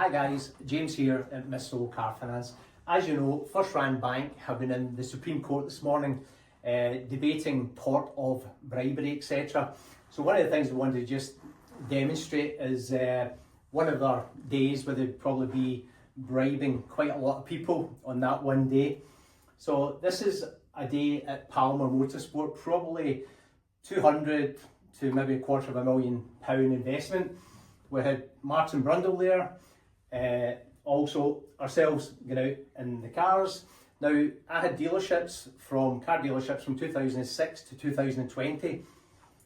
Hi guys, James here at Mr. Car Finance. As you know, First Rand Bank have been in the Supreme Court this morning debating tort of bribery, etc. So one of the things we wanted to just demonstrate is one of their days where they'd probably be bribing quite a lot of people on that one day. So this is a day at Palmer Motorsport, probably 200 to maybe £250,000 investment. We had Martin Brundle there, also ourselves going out in the cars. Now, I had car dealerships from 2006 to 2020.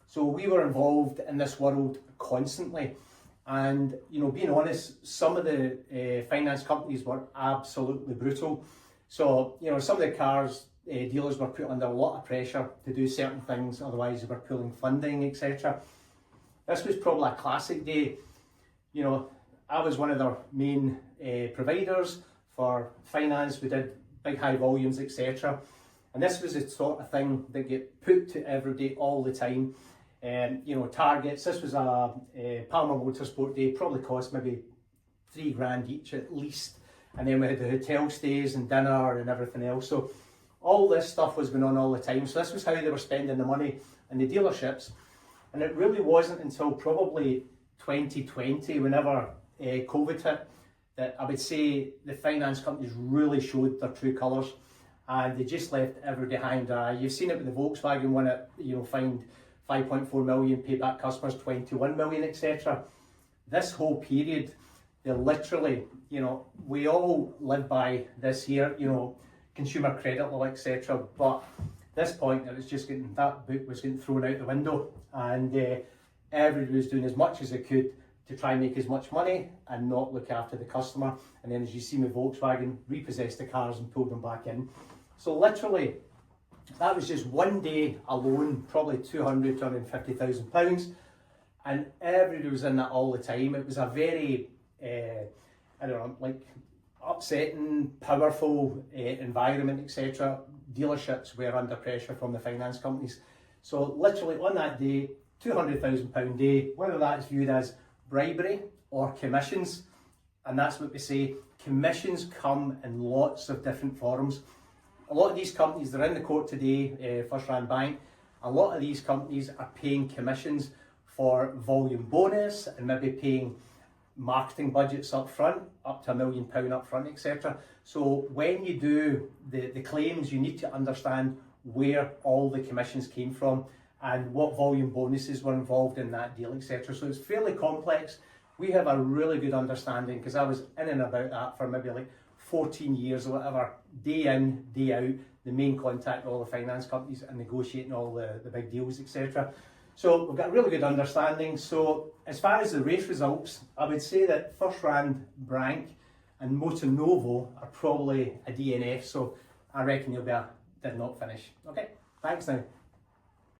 So we were involved in this world constantly. And, you know, being honest, some of the finance companies were absolutely brutal. So, you know, some of the cars dealers were put under a lot of pressure to do certain things, otherwise they were pulling funding, etc. This was probably a classic day. You know, I was one of their main providers for finance. We did big high volumes, etc. And this was the sort of thing that get put to every day all the time. You know, targets. This was a Palmer Motorsport day, probably cost maybe £3,000 each at least. And then we had the hotel stays and dinner and everything else. So all this stuff was going on all the time. So this was how they were spending the money in the dealerships. And it really wasn't until probably 2020, whenever COVID hit, that I would say the finance companies really showed their true colours, and they just left everybody high and dry. You've seen it with the Volkswagen one at, you know, fined 5.4 million, pay back customers 21 million, etc. This whole period, they literally, you know, we all live by this here, you know, consumer credit law, etc. But this point, it was just getting, that book was getting thrown out the window, and everybody was doing as much as they could to try and make as much money and not look after the customer. And then, as you see with Volkswagen, repossessed the cars and pulled them back in. So literally, that was just one day alone, probably £250,000, and everybody was in that all the time. It was a very, I don't know, like upsetting, powerful environment, etc. Dealerships were under pressure from the finance companies. So literally on that day, £200,000 day, whether that's viewed as bribery or commissions, and that's what we say, commissions come in lots of different forms. A lot of these companies, they're in the court today, First Rand Bank, a lot of these companies are paying commissions for volume bonus and maybe paying marketing budgets up front, up to £1 million up front, etc. So when you do the claims, you need to understand where all the commissions came from and what volume bonuses were involved in that deal, etc. So it's fairly complex. We have a really good understanding, because I was in and about that for maybe like 14 years or whatever, day in, day out, the main contact with all the finance companies and negotiating all the big deals, etc. So we've got a really good understanding. So as far as the race results, I would say that First Rand Bank and MotoNovo are probably a DNF. So I reckon you'll be a did not finish. Okay, thanks now.